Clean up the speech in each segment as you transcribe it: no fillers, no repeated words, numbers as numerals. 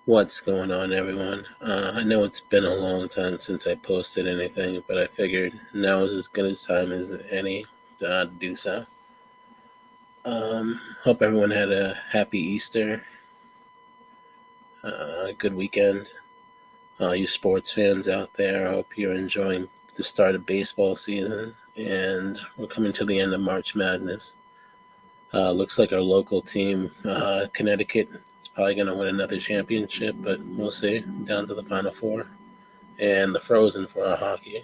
What's going on, everyone? I know it's been a long time since I posted anything, but I figured now is as good a time as any to do so. Hope everyone had a happy Easter, a good weekend. All you sports fans out there, I hope you're enjoying the start of baseball season, and we're coming to the end of March Madness. Looks like our local team, Connecticut, is probably going to win another championship, but we'll see. Down to the Final Four. And the Frozen for our hockey.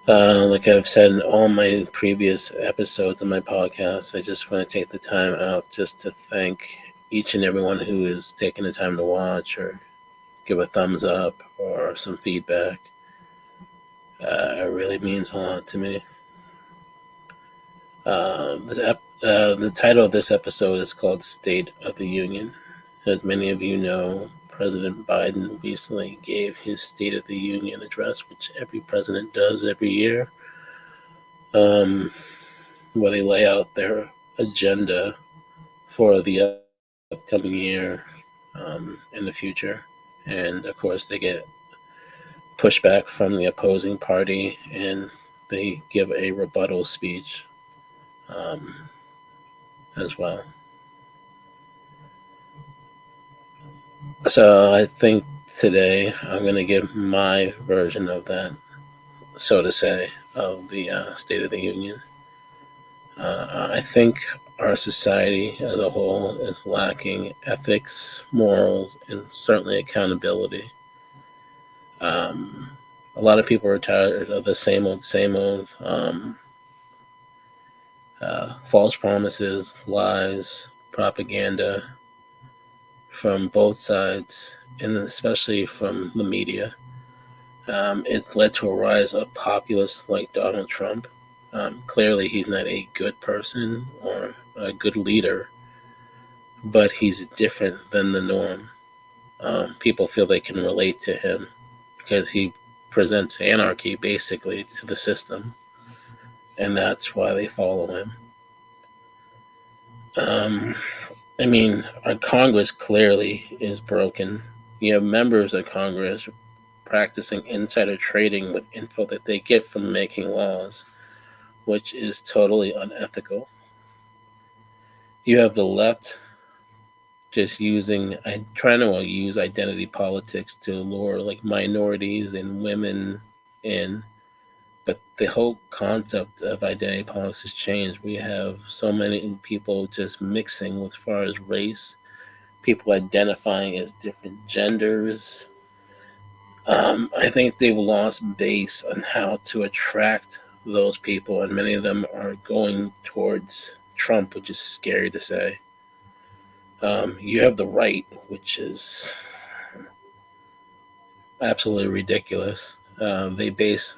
Like I've said in all my previous episodes of my podcast, I just want to take the time out just to thank each and everyone who is taking the time to watch or give a thumbs up or some feedback. It really means a lot to me. The title of this episode is called State of the Union. As many of you know, President Biden recently gave his State of the Union address, which every president does every year, where they lay out their agenda for the upcoming year in the future. And of course, they get pushback from the opposing party and they give a rebuttal speech um, as well. So I think today I'm going to give my version of that, so to say, of the State of the Union. I think our society as a whole is lacking ethics, morals, and certainly accountability. Um, a lot of people are tired of the same old false promises, lies, propaganda from both sides, and especially from the media. It's led to a rise of populists like Donald Trump. Clearly, he's not a good person or a good leader, but he's different than the norm. People feel they can relate to him because he presents anarchy basically to the system, and that's why they follow him. Um, I mean, our Congress clearly is broken. You have members of Congress practicing insider trading with info that they get from making laws, which is totally unethical. You have the left just trying to use identity politics to lure like minorities and women in. But the whole concept of identity politics has changed. We have so many people just mixing with as far as race, people identifying as different genders. I think they've lost base on how to attract those people, and many of them are going towards Trump, which is scary to say. You have the right, which is absolutely ridiculous. They base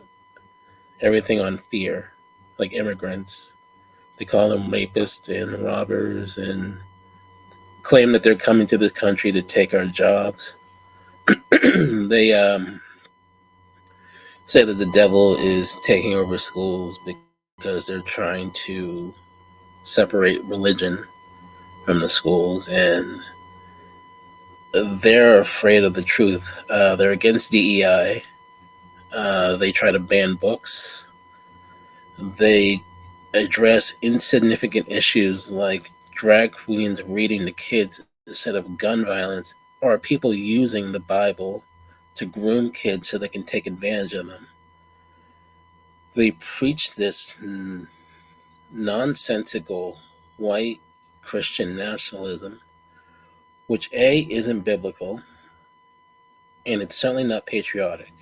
everything on fear, like immigrants. They call them rapists and robbers and claim that they're coming to this country to take our jobs. They say that the devil is taking over schools because they're trying to separate religion from the schools, and they're afraid of the truth. They're against DEI. They try to ban books. They address insignificant issues like drag queens reading to kids instead of gun violence, or people using the Bible to groom kids so they can take advantage of them. They preach this nonsensical white Christian nationalism, which A, isn't biblical, and it's certainly not patriotic.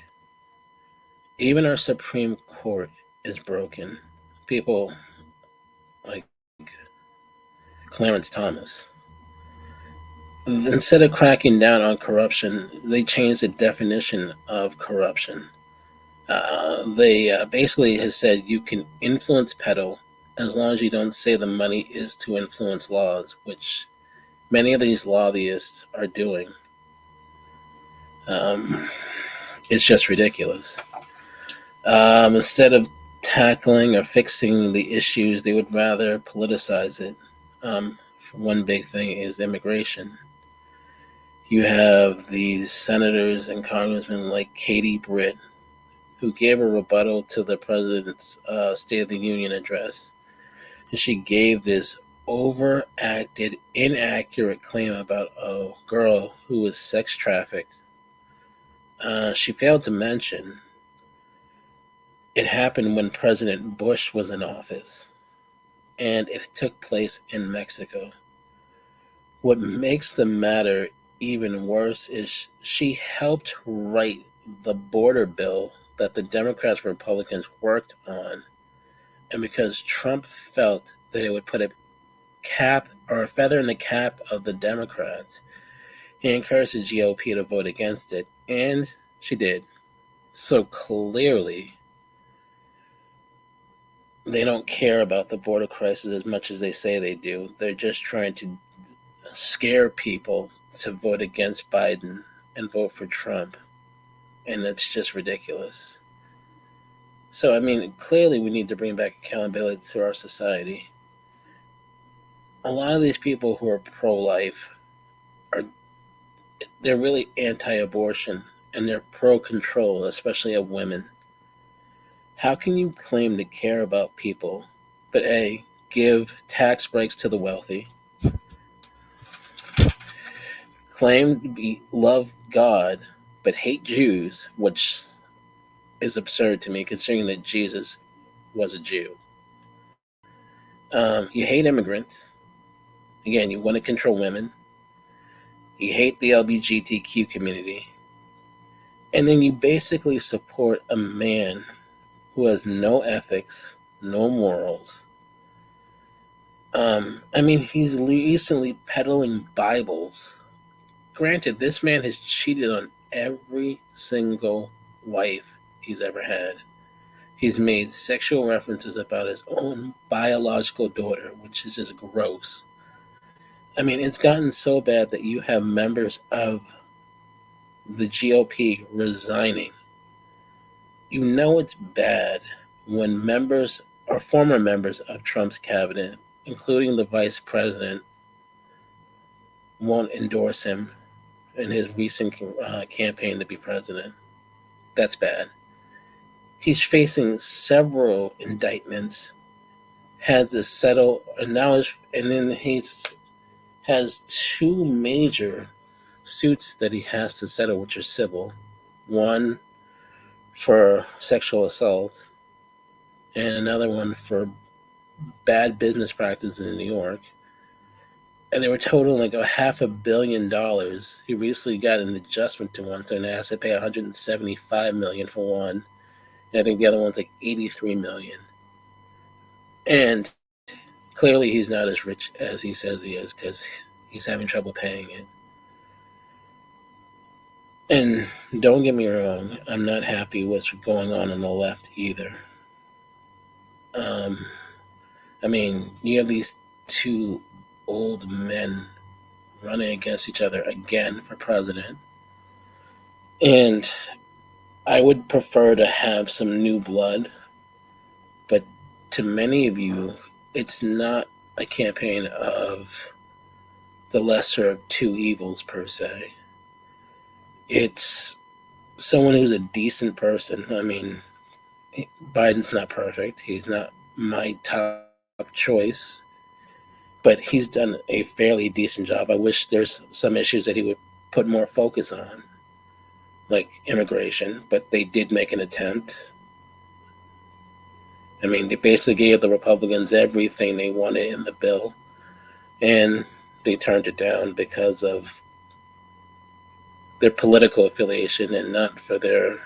Even our Supreme Court is broken. People like Clarence Thomas, instead of cracking down on corruption, they changed the definition of corruption. They basically has said you can influence peddle as long as you don't say the money is to influence laws, which many of these lobbyists are doing. Um, it's just ridiculous. Instead of tackling or fixing the issues, they would rather politicize it. One big thing is immigration. You have these senators and congressmen like Katie Britt, who gave a rebuttal to the president's State of the Union address. And she gave this overacted, inaccurate claim about a girl who was sex trafficked. She failed to mention it happened when President Bush was in office, and it took place in Mexico. What makes the matter even worse is she helped write the border bill that the Democrats and Republicans worked on. And because Trump felt that it would put a cap or a feather in the cap of the Democrats, he encouraged the GOP to vote against it, and she did. So clearly, they don't care about the border crisis as much as they say they do. They're just trying to scare people to vote against Biden and vote for Trump. And it's just ridiculous. So, I mean, clearly we need to bring back accountability to our society. A lot of these people who are pro-life they're really anti-abortion and they're pro-control, especially of women. How can you claim to care about people, but A, give tax breaks to the wealthy, claim to love God, but hate Jews, which is absurd to me considering that Jesus was a Jew. You hate immigrants. Again, you want to control women. You hate the LGBTQ community. And then you basically support a man who has no ethics, no morals. I mean, he's recently peddling Bibles. Granted, this man has cheated on every single wife he's ever had. He's made sexual references about his own biological daughter, which is just gross. I mean, it's gotten so bad that you have members of the GOP resigning. You know it's bad when members or former members of Trump's cabinet, including the vice president, won't endorse him in his recent campaign to be president. That's bad. He's facing several indictments, had to settle, and then he's has two major suits that he has to settle, which are civil. One for sexual assault, and another one for bad business practices in New York. And they were totaling like $500 million. He recently got an adjustment to one, so he has to pay $175 million for one, and I think the other one's like $83 million. And clearly, he's not as rich as he says he is because he's having trouble paying it. And don't get me wrong, I'm not happy with what's going on the left either. I mean, you have these two old men running against each other again for president. And I would prefer to have some new blood, but to many of you, it's not a campaign of the lesser of two evils per se. It's someone who's a decent person. I mean, Biden's not perfect. He's not my top choice, but he's done a fairly decent job. I wish there's some issues that he would put more focus on, like immigration, but they did make an attempt. I mean, they basically gave the Republicans everything they wanted in the bill, and they turned it down because of their political affiliation and not for their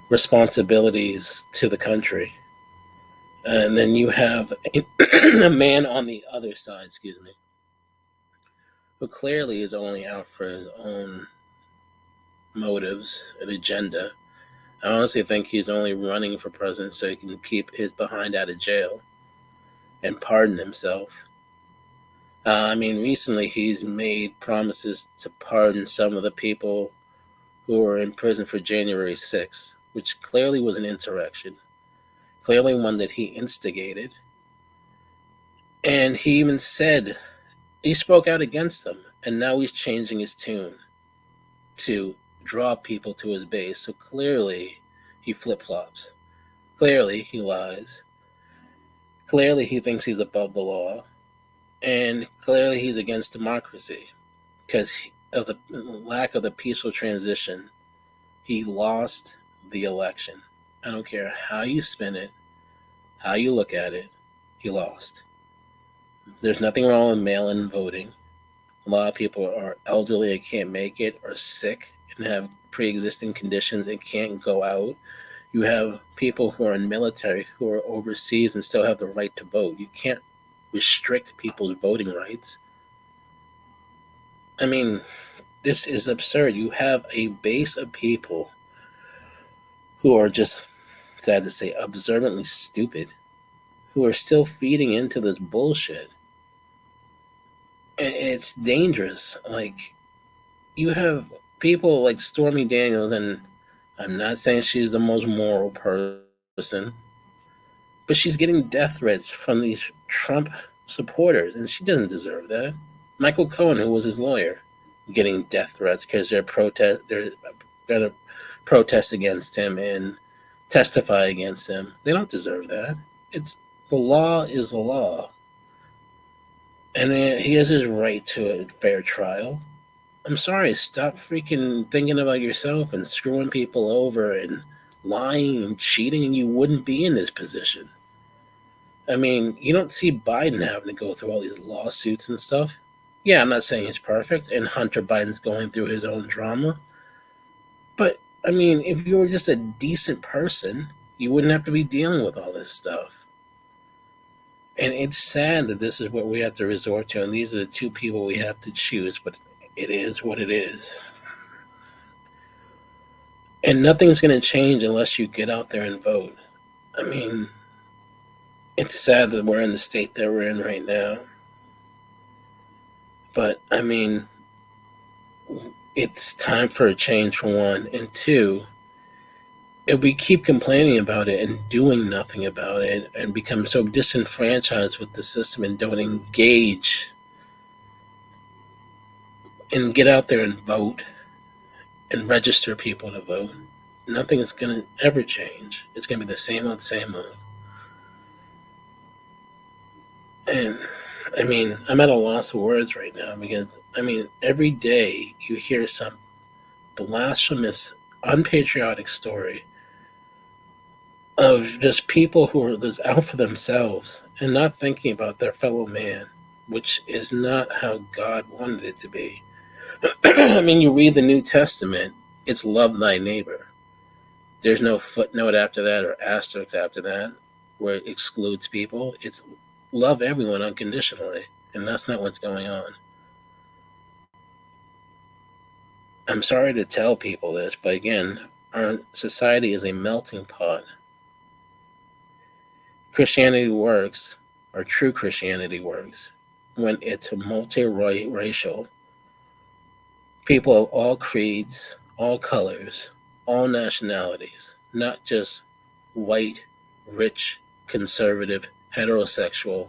responsibilities to the country. And then you have a man on the other side, who clearly is only out for his own motives and agenda. I honestly think he's only running for president so he can keep his behind out of jail and pardon himself. I mean, recently he's made promises to pardon some of the people who were in prison for January 6th, which clearly was an insurrection, clearly one that he instigated. And he even said He spoke out against them, and now he's changing his tune to draw people to his base. So clearly, he flip flops. Clearly, he lies. Clearly, he thinks he's above the law. And clearly, he's against democracy because of the lack of the peaceful transition. He lost the election. I don't care how you spin it, how you look at it, he lost. There's nothing wrong with mail in voting. A lot of people are elderly and can't make it, or sick and have pre existing conditions and can't go out. You have people who are in military who are overseas and still have the right to vote. You can't restrict people's voting rights. I mean, this is absurd. You have a base of people who are just, sad to say, observantly stupid, who are still feeding into this bullshit. And it's dangerous. Like, you have people like Stormy Daniels, and I'm not saying she's the most moral person, but she's getting death threats from these Trump supporters, and she doesn't deserve that. Michael Cohen, who was his lawyer, getting death threats because they're going to protest against him and testify against him. They don't deserve that. It's the law is the law, and he has his right to a fair trial. I'm sorry, stop freaking thinking about yourself and screwing people over and lying and cheating, and you wouldn't be in this position. I mean, you don't see Biden having to go through all these lawsuits and stuff. Yeah, I'm not saying he's perfect, and Hunter Biden's going through his own drama. But, I mean, if you were just a decent person, you wouldn't have to be dealing with all this stuff. And it's sad that this is what we have to resort to, and these are the two people we have to choose, but it is what it is. And nothing's going to change unless you get out there and vote. I mean, it's sad that we're in the state that we're in right now. But, I mean, it's time for a change, for one. And two, if we keep complaining about it and doing nothing about it and become so disenfranchised with the system and don't engage and get out there and vote and register people to vote, nothing is going to ever change. It's going to be the same old, same old. And, I mean, I'm at a loss of words right now because, I mean, every day you hear some blasphemous, unpatriotic story of just people who are just out for themselves and not thinking about their fellow man, which is not how God wanted it to be. I mean, you read the New Testament, it's love thy neighbor. There's no footnote after that or asterisk after that where it excludes people. It's love everyone unconditionally, and that's not what's going on. I'm sorry to tell people this, but again, our society is a melting pot. Christianity works, or true Christianity works, when it's multiracial. People of all creeds, all colors, all nationalities, not just white, rich, conservative, heterosexual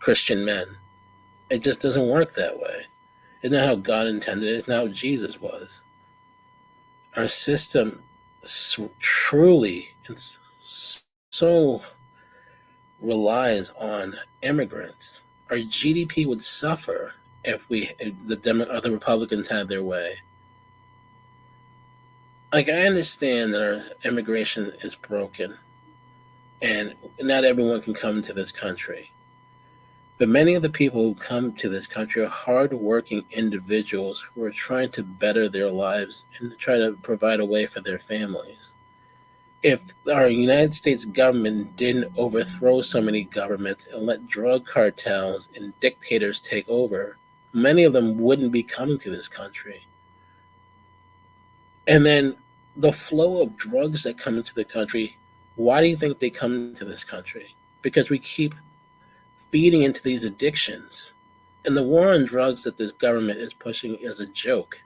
Christian men. It just doesn't work that way. It's not how God intended it. It's not how Jesus was. Our system truly so relies on immigrants. Our GDP would suffer if the Republicans had their way. Like, I understand that our immigration is broken, and not everyone can come to this country. But many of the people who come to this country are hardworking individuals who are trying to better their lives and to try to provide a way for their families. If our United States government didn't overthrow so many governments and let drug cartels and dictators take over, many of them wouldn't be coming to this country. And then the flow of drugs that come into the country, why do you think they come to this country? Because we keep feeding into these addictions. And the war on drugs that this government is pushing is a joke.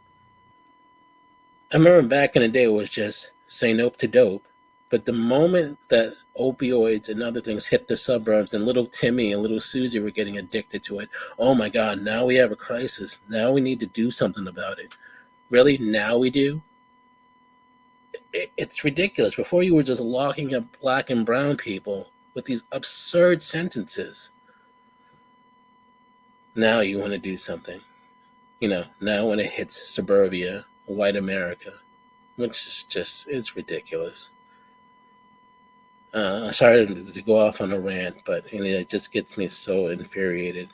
I remember back in the day it was just say nope to dope, But the moment that opioids and other things hit the suburbs and little Timmy and little Susie were getting addicted to it, oh my God, now we have a crisis. Now we need to do something about it. Really? Now we do? It's ridiculous. Before you were just locking up black and brown people with these absurd sentences. Now you want to do something. Now when it hits suburbia, white America, which is just, it's ridiculous. Sorry to go off on a rant, but it just gets me so infuriated.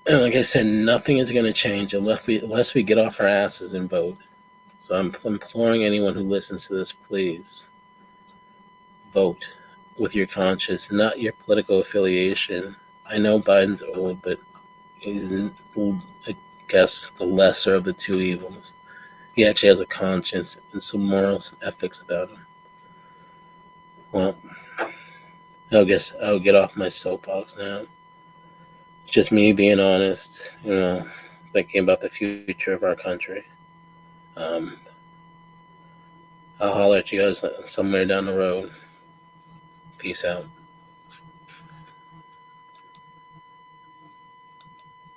And like I said, nothing is going to change unless we get off our asses and vote. So I'm imploring anyone who listens to this, please vote with your conscience, not your political affiliation. I know Biden's old, but he's, I guess, the lesser of the two evils. He actually has a conscience and some morals and ethics about him. Well, I guess I'll get off my soapbox now. It's just me being honest, thinking about the future of our country. I'll holler at you guys somewhere down the road. Peace out.